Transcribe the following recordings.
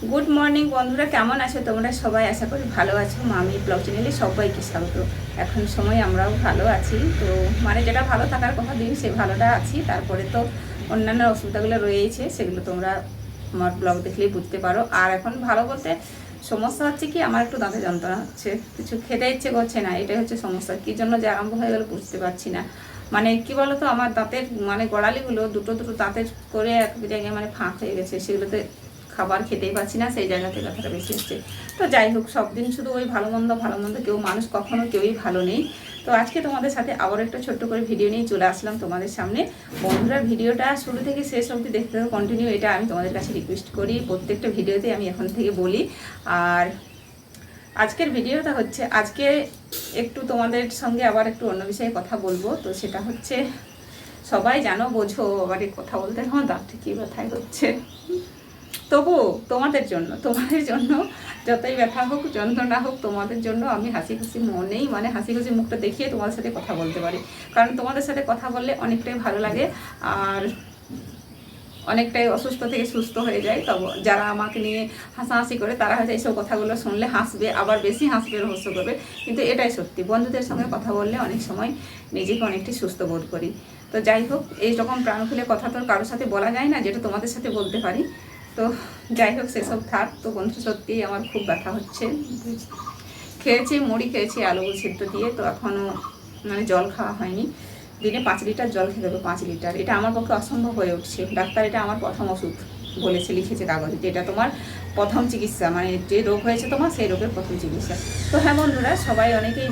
Good morning বন্ধুরা, কেমন আছো তোমরা সবাই? আশা করি ভালো আছো। মামি ব্লগ চ্যানেলে সবাইকে স্বাগত। এখন সময় আমরাও ভালো আছি, তো মানে যেটা ভালো থাকার কথা দিন সে ভালোটা আছি। তারপরে তো অন্যান্য অসুবিধাগুলো রয়েছে, সেগুলো তোমরা আমার ব্লগ দেখলেই বুঝতে পারো। আর এখন ভালো বলতে সমস্যা হচ্ছে কি, আমার একটু দাঁতে যন্ত্রণা হচ্ছে, কিছু খেতে ইচ্ছে করছে না, এটাই হচ্ছে সমস্যা। কী জন্য যে আরম্ভ হয়ে গেল বুঝতে পারছি না। মানে কি বলতো, আমার দাঁতের মানে গোড়ালিগুলো দুটো দুটো দাঁতের করে এক জায়গায় মানে ফাঁক হয়ে গেছে, সেগুলোতে খাবার খেতেই পাচ্ছি না, সেই জায়গাতে ব্যথাটা বেশি হচ্ছে। তো যাই হোক, সব দিন শুধু ওই ভালো মন্দ কেউ মানুষ কখনো কেউই ভালো নেই। তো আজকে তোমাদের সাথে আবার একটা ছোট্ট করে ভিডিও নিয়ে চলে আসলাম তোমাদের সামনে। বন্ধুরা, ভিডিওটা শুরু থেকে শেষ অবধি দেখতে হবে, কন্টিনিউ, এটা আমি তোমাদের কাছে রিকোয়েস্ট করি। প্রত্যেকটা ভিডিওতে আমি এখন থেকে বলি। আর আজকের ভিডিওটা হচ্ছে, আজকে একটু তোমাদের সঙ্গে আবার একটু অন্য বিষয়ে কথা বলবো। তো সেটা হচ্ছে, সবাই জানো বোঝো, আবার কথা বলতে আমার দাঁতটা কী ব্যথায় হচ্ছে। তবু তোমাদের জন্য যতই ব্যথা হোক, যন্ত্রণা হোক, তোমাদের জন্য আমি হাসি খুশি মনেই, মানে হাসি খুশি মুখটা দেখিয়ে তোমাদের সাথে কথা বলতে পারি। কারণ তোমাদের সাথে কথা বললে অনেকটাই ভালো লাগে, আর অনেকটাই অসুস্থ থেকে সুস্থ হয়ে যায়। তবে যারা আমাকে নিয়ে হাসাহাসি করে তারা হয়তো এইসব কথাগুলো শুনলে হাসবে, আবার বেশি হাসবে, রহস্য করবে। কিন্তু এটাই সত্যি, বন্ধুদের সঙ্গে কথা বললে অনেক সময় নিজেকে অনেকটাই সুস্থ বোধ করি। তো যাই হোক, এইরকম প্রাণ খুলে কথা তো কারোর সাথে বলা যায় না, যেটা তোমাদের সাথে বলতে পারি। তো যাই হোক, সেসব থাক। তো বন্ধু, সত্যিই আমার খুব ব্যথা হচ্ছে। খেয়েছি, মুড়ি খেয়েছি আলু সিদ্ধ দিয়ে, তো এখনও মানে জল খাওয়া হয়নি। দিনে 5 লিটার জল খেতে হবে, 5 লিটার। এটা আমার পক্ষে অসম্ভব হয়ে উঠছে। ডাক্তার এটা আমার প্রথম ওষুধ বলেছে, লিখেছে কাগজে, যে এটা তোমার প্রথম চিকিৎসা, মানে যে রোগ হয়েছে তোমার সেই রোগের প্রথম চিকিৎসা। তো হ্যাঁ বন্ধুরা, সবাই অনেকেই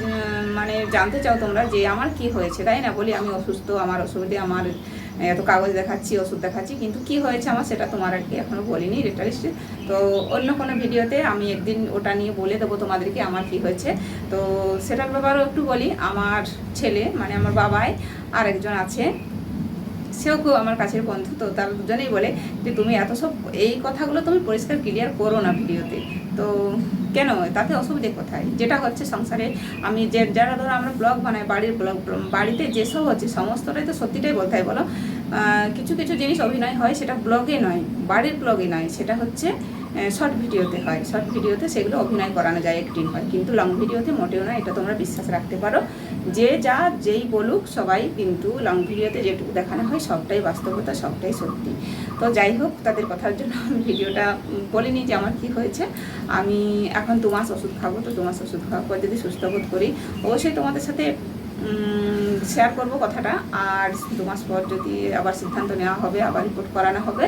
মানে জানতে চাও তোমরা যে আমার কি হয়েছে, তাই না? বলি আমি অসুস্থ, আমার অসুবিধে, আমার এত কাগজ দেখাচ্ছি, ওষুধ দেখাচ্ছি, কিন্তু কি হয়েছে আমার সেটা তোমার আর কি এখনও বলিনি ডিটেইলসে। তো অন্য কোনো ভিডিওতে আমি একদিন ওটা নিয়ে বলে দেবো তোমাদেরকে আমার কি হয়েছে। তো সেটার ব্যাপারেও একটু বলি। আমার ছেলে, মানে আমার বাবাই আর একজন আছে, সেও খুব আমার কাছের বন্ধু। তো তারা দুজনেই বলে যে তুমি এত সব এই কথাগুলো তুমি পরিষ্কার ক্লিয়ার করো না ভিডিওতে। তো কেন, তাতে অসুবিধে কোথায়? যেটা হচ্ছে সংসারে, আমি যারা ধরো আমরা ব্লগ বানাই, বাড়ির ব্লগ, বাড়িতে যেসব হচ্ছে সমস্তটাই তো সত্যিটাই বলতে হয়, বলো। কিছু কিছু জিনিস অভিনয় হয়, সেটা ব্লগে নয়, বাড়ির ব্লগে নয়, সেটা হচ্ছে শর্ট ভিডিওতে হয়। শর্ট ভিডিওতে সেগুলো অভিনয় করানো যায়, অ্যাক্টিং হয়, কিন্তু লং ভিডিওতে মোটেও না, এটা তোমরা বিশ্বাস রাখতে পারো। যে যা যেই বলুক সবাই, কিন্তু লং ভিডিওতে যেটুকু দেখানো হয় সবটাই বাস্তবতা, সবটাই সত্যি। তো যাই হোক, তাদের কথার জন্য আমি ভিডিওটা বলিনি যে আমার কি হয়েছে। আমি এখন 2 মাস ওষুধ খাবো, তো 2 মাস ওষুধ খাওয়ার পর যদি সুস্থ বোধ করি অবশ্যই তোমাদের সাথে শেয়ার করব কথাটা। আর 2 মাস পর যদি আবার সিদ্ধান্ত নেওয়া হবে, আবার রিপোর্ট করানো হবে।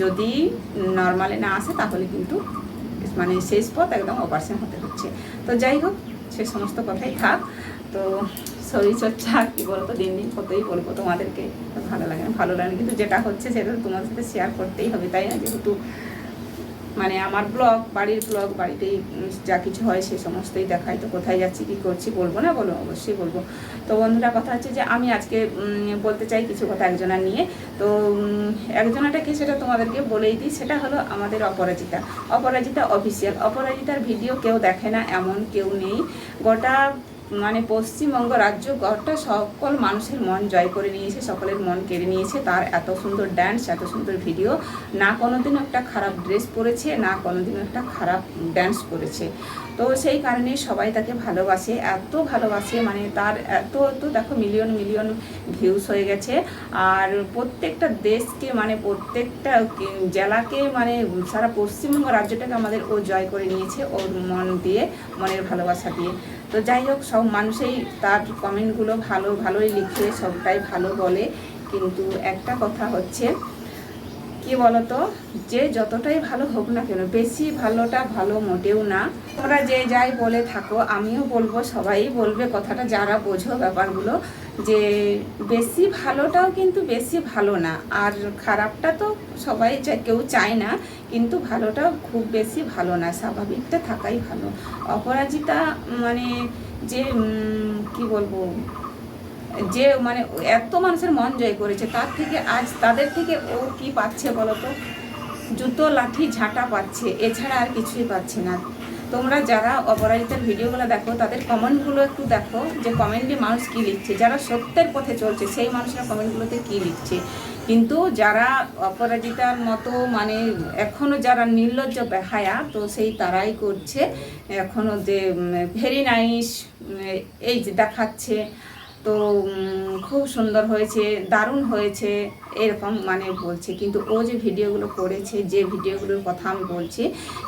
যদি নর্মালে না আসে তাহলে কিন্তু মানে শেষ পথ একদম অপারেশন হতে হচ্ছে। তো যাই হোক, সে সমস্ত কথাই থাক। তো শরীরচর্চা কী বলতো, দিন দিন কতই বলবো তোমাদেরকে, ভালো লাগে না, কিন্তু যেটা হচ্ছে সেটা তোমাদের সাথে শেয়ার করতেই হবে, তাই না? যেহেতু মানে আমার ব্লগ, বাড়ির ব্লগ, বাড়িতেই যা কিছু হয় সে সমস্তই দেখাই। তো কোথায় যাচ্ছি, কী করছি বলবো না? বলো, অবশ্যই বলবো। তো বন্ধুরা, কথা হচ্ছে যে আমি আজকে বলতে চাই কিছু কথা একজনা নিয়ে। তো একজনাটাকে সেটা তোমাদেরকে বলেই দিই, সেটা হলো আমাদের অপরাজিতা অফিসিয়াল। অপরাজিতার ভিডিও কেউ দেখে না এমন কেউ নেই। গোটা মানে পশ্চিমবঙ্গ রাজ্য গোটা সকল মানুষের মন জয় করে নিয়েছে, সকলের মন কেড়ে নিয়েছে। তার এত সুন্দর ডান্স, এত সুন্দর ভিডিও, না কোনোদিনও একটা খারাপ ড্রেস পরেছে, না কোনোদিনও একটা খারাপ ডান্স করেছে। তো সেই কারণে সবাই তাকে ভালোবাসে, এত ভালোবাসে, মানে তার এত দেখো মিলিয়ন মিলিয়ন ভিউজ হয়ে গেছে। আর প্রত্যেকটা দেশকে, মানে প্রত্যেকটা জেলাকে, মানে সারা পশ্চিমবঙ্গ রাজ্যটাকে আমাদের ও জয় করে নিয়েছে ওর মন দিয়ে, মনের ভালোবাসা দিয়ে। তো যাই হোক, সব মানুষই তার কমেন্টগুলো ভালোই লিখে, সবটাই ভালো বলে। কিন্তু একটা কথা হচ্ছে কি বলতো, যে যতটাই ভালো হোক না কেন, বেশি ভালোটা ভালো মোটেও না। তোমরা যে যাই বলে থাকো, আমিও বলবো, সবাই বলবে কথাটা, যারা বোঝো ব্যাপারগুলো, যে বেশি ভালোটাও কিন্তু বেশি ভালো না, আর খারাপটা তো সবাই কেউ চায় না, কিন্তু ভালোটাও খুব বেশি ভালো না, স্বাভাবিকটা থাকাই ভালো। অপরাজিতা মানে যে কি বলবো, যে মানে এত মানুষের মন জয় করেছে, তার থেকে আজ তাদের থেকে ও কি পাচ্ছে বলো তো? জুতো, লাঠি, ঝাঁটা পাচ্ছে, এছাড়া আর কিছুই পাচ্ছে না। তোমরা যারা অপরাজিতার ভিডিওগুলো দেখো, তাদের কমেন্টগুলো একটু দেখো, যে কমেন্টে মানুষ কী লিখছে, যারা সত্যের পথে চলছে সেই মানুষরা কমেন্টগুলোতে কী লিখছে। কিন্তু যারা অপরাজিতার মতো মানে এখনও যারা নির্লজ্জ বেহায়া, তো সেই তারাই করছে এখনও যে ভেরি নাইস এই যে দেখাচ্ছে, তো খুব সুন্দর হয়েছে, দারুণ হয়েছে এরকম মানে বলছে। কিন্তু ও যে ভিডিওগুলো করেছে, যে ভিডিওগুলোর কথা আমি বলছি,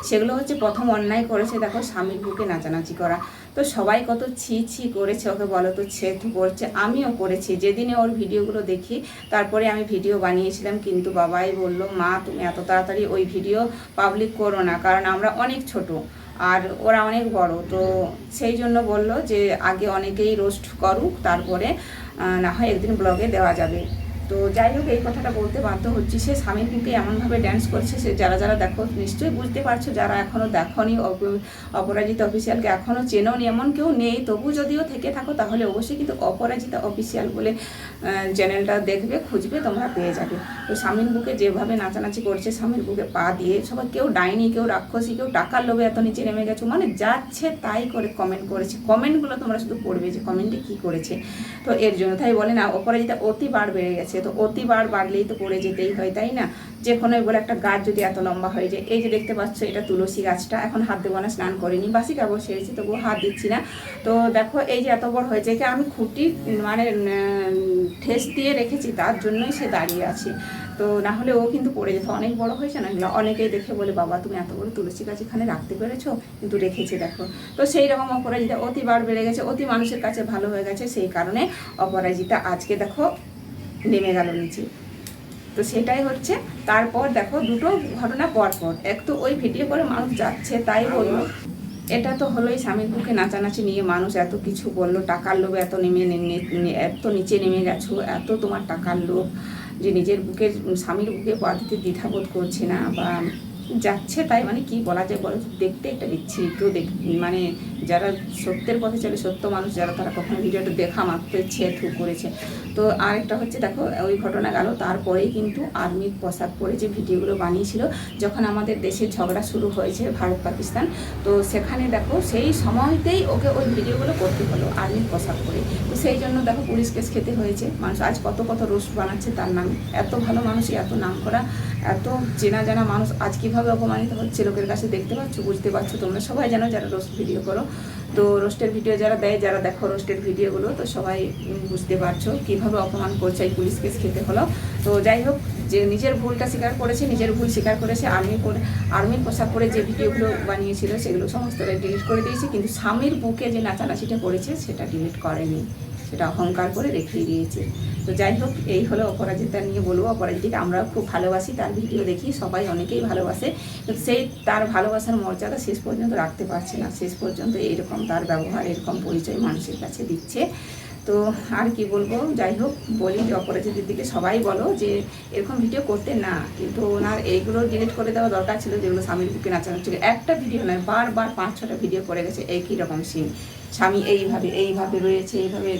সেগুলো হচ্ছে প্রথম অন্যায় করেছে দেখো স্বামীর বুকে নাচানাচি করা। তো সবাই কত ছি ছি করেছে ওকে, বলো তো ছেথু করছে, আমিও করেছি। যেদিনে ওর ভিডিওগুলো দেখি তারপরে আমি ভিডিও বানিয়েছিলাম, কিন্তু বাবাই বলল মা তুমি এত তাড়াতাড়ি ওই ভিডিও পাবলিক করো না, কারণ আমরা অনেক ছোট আর ওরা অনেক বড়। তো সেই জন্য বলল যে আগে অনেকেই রোস্ট করুক, তারপরে না হয় একদিন ব্লগে দেওয়া যাবে। তো যাই হোক এই কথাটা বলতে বাধ্য হচ্ছি। সে স্বামীর বুকে এমনভাবে ড্যান্স করছে, সে যারা যারা দেখো নিশ্চয়ই বুঝতে পারছো, যারা এখনও দেখনি অপরাজিতা অফিসিয়ালকে এখনও চেনোনি, এমন কেউ নেই, তবু যদিও থেকে থাকো তাহলে অবশ্যই কিন্তু অপরাজিতা অফিসিয়াল বলে চ্যানেলটা দেখবে, খুঁজবে, তোমরা পেয়ে যাবে। তো স্বামীর বুকে যেভাবে নাচানাচি করছে, স্বামীর বুকে পা দিয়ে, সবাই কেউ ডাইনি, কেউ রাক্ষসী, কেউ টাকার লোভে এত নিচে নেমে গেছো, মানে যাচ্ছে তাই করে কমেন্ট করেছে। কমেন্টগুলো তোমরা শুধু পড়বে যে কমেন্টে কী করেছে। তো এর জন্য তাই বলে না অপরাজিতা অতি বার বেড়ে গেছে, তো অতি বার বাড়লেই তো পড়ে যেতেই হয়, তাই না? যে কোনো বলে একটা গাছ যদি এত লম্বা হয়ে যায়, এই যে দেখতে পাচ্ছ এটা তুলসী গাছটা, এখন হাত দেবো না, স্নান করিনি, বাসি কাপড় সেরেছি, তবুও হাত দিচ্ছি না। তো দেখো এই যে এত বড় হয়েছে, একে আমি খুঁটি মানে ঠেস দিয়ে রেখেছি, তার জন্যই সে দাঁড়িয়ে আছে। তো না হলে ও কিন্তু পড়ে যেত, অনেক বড় হয়েছে না এগুলো। অনেকেই দেখে বলে বাবা তুমি এত বড় তুলসী গাছ এখানে রাখতে পেরেছো, কিন্তু রেখেছে দেখো। তো সেই রকম অপরাজিতা অতি বার বেড়ে গেছে, অতি মানুষের কাছে ভালো হয়ে গেছে, সেই কারণে অপরাজিতা আজকে দেখো নেমে গেল নিচে। তো সেটাই হচ্ছে। তারপর দেখো দুটো ঘটনা পরপর, এক তো ওই ভিডিও করে মানুষ যাচ্ছে তাই বললো, এটা তো হলোই স্বামীর বুকে নাচানাচি নিয়ে মানুষ এত কিছু বললো, টাকার লোভে এত এত নিচে নেমে গেছো, এত তোমার টাকার লোভ যে নিজের বুকে স্বামীর বুকে পা দিতে দ্বিধাবোধ করছে না বা যাচ্ছে, তাই মানে কি বলা যায় বলো, দেখতে একটা বিচ্ছিরি। কেউ মানে যারা সত্যের পথে চলে, সত্য মানুষ যারা, তারা কখনো ভিডিওটা দেখা মাত্র ছেথু করেছে। তো আরেকটা হচ্ছে দেখো ওই ঘটনা গেল, তারপরেই কিন্তু আর্মির পোশাক পরে যে ভিডিওগুলো বানিয়েছিল যখন আমাদের দেশের ঝগড়া শুরু হয়েছে ভারত পাকিস্তান, তো সেখানে দেখো সেই সময়তেই ওকে ওই ভিডিওগুলো করতে হলো আর্মির পোশাক পরে। তো সেই জন্য দেখো পুলিশ কেস খেতে হয়েছে। মানুষ আজ কত কত রোস্ট বানাচ্ছে তার নামে, এত ভালো মানুষ, এত নাম করা, এত চেনা জানা মানুষ আজ কীভাবে অপমানিত হচ্ছে লোকের কাছে, দেখতে পাচ্ছ, বুঝতে পারছো তোমরা সবাই জানো যারা রোস্ট ভিডিও করো। তো রোস্টের ভিডিও যারা দেয়, যারা দেখো রোস্টের ভিডিওগুলো, তো সবাই বুঝতে পারছো কীভাবে অপমান করছে, এই পুলিশ কেস খেতে হলো। তো যাই হোক, যে নিজের ভুলটা স্বীকার করেছে, নিজের ভুল স্বীকার করেছে, আর্মির পোশাক পরে যে ভিডিওগুলো বানিয়েছিল সেগুলো সমস্তটা ডিলিট করে দিয়েছে, কিন্তু স্বামীর বুকে যে নাচানাচিটা করেছে সেটা ডিলিট করেনি, সেটা অহংকার করে রেখে দিয়েছে। তো যাই হোক, এই হলো অপরাজিতা নিয়ে বলবো। অপরাজিতাকে আমরা খুব ভালোবাসি, তার ভিডিও দেখি, সবাই অনেকেই ভালোবাসে, কিন্তু সেই তার ভালোবাসার মর্যাদা শেষ পর্যন্ত রাখতে পারছে না, শেষ পর্যন্ত এইরকম তার ব্যবহার, এরকম পরিচয় মানুষের কাছে দিচ্ছে। তো আর কি বলবো, যাই হোক বলি যে অপরাজিতার দিকে সবাই বলো যে এরকম ভিডিও করতে না, কিন্তু ওনার এইগুলো ডিলিট করে দেওয়া দরকার ছিল, যেগুলো স্বামীর বুকে নাচানাচি। একটা ভিডিও নয়, বারবার 5-6টা ভিডিও করে গেছে একই রকম সিন, স্বামী এইভাবে রয়েছে, এইভাবে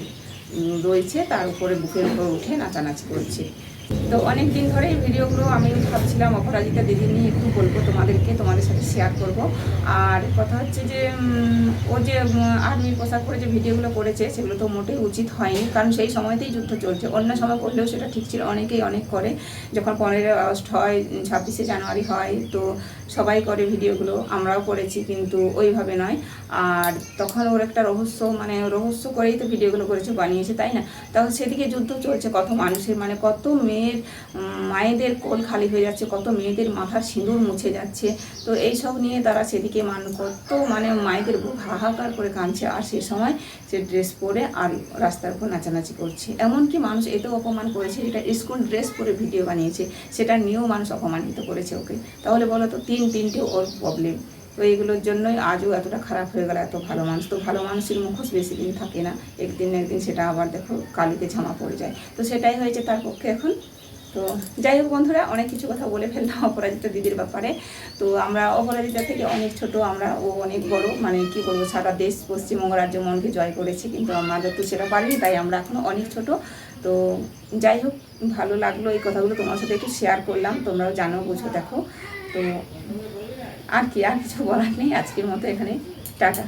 রয়েছে, তার উপরে বুকের উপর উঠে নাচানাচি করছে। তো অনেক দিন ধরে এই ভিডিওগুলো আমি ভাবছিলাম অপরাজিতা দিদি নিয়ে একটু বলবো তোমাদের সাথে শেয়ার করব। আর কথা হচ্ছে যে ও যে আর্মির পোশাক পরে যে ভিডিওগুলো করেছে সেগুলো তো মোটেই উচিত হয়নি, কারণ সেই সময়তেই যুদ্ধ চলছে। অন্য সময় করলেও সেটা ঠিক ছিল, অনেকেই অনেক করে, যখন 15ই আগস্ট হয়, 26শে জানুয়ারি হয়, তো সবাই করে ভিডিওগুলো, আমরাও করেছি, কিন্তু ওইভাবে নয়। আর তখন ওর একটা রহস্য করেই তো ভিডিওগুলো করেছে, বানিয়েছে, তাই না? তখন সেদিকে যুদ্ধ চলছে, কত মানুষের মানে কত মেয়ের মায়েদের কোল খালি হয়ে যাচ্ছে, কত মেয়েদের মাথার সিঁদুর মুছে যাচ্ছে। তো এইসব নিয়ে তারা সেদিকে কত মায়েদের বুক হাহাকার করে কাঁদছে, আর সেই সময় সে ড্রেস পরে আর রাস্তার উপর নাচানাচি করছে। এমনকি মানুষ এতেও অপমান করেছে, যেটা স্কুল ড্রেস পরে ভিডিও বানিয়েছে সেটা নিয়েও মানুষ অপমানিত করেছে ওকে। তাহলে বলো তো, তিনটে ওর প্রবলেম। তো এইগুলোর জন্যই আজও এতটা খারাপ হয়ে গেল। এত ভালো মানুষ, তো ভালো মানুষের মুখোশ বেশি দিন থাকে না, একদিন না একদিন সেটা আবার দেখো কালিতে ঝামা পড়ে যায়। তো সেটাই হয়েছে তার পক্ষে এখন। তো যাই হোক বন্ধুরা, অনেক কিছু কথা বলে ফেললাম অপরাজিতা দিদির ব্যাপারে। তো আমরা অপরাজিতা থেকে অনেক ছোট, ও অনেক বড়, মানে কি বলবো, সারা দেশ পশ্চিমবঙ্গ রাজ্য মনকে জয় করেছে, কিন্তু আমাদের তো সেটা পারিনি, তাই আমরা এখনও অনেক ছোট। তো যাই হোক, ভালো লাগলো এই কথাগুলো তোমার সাথে একটু শেয়ার করলাম, তোমরাও জানো, বুঝো, দেখো। তো আর কিছু বলার নেই, আজকের মতো এখানে টাটা।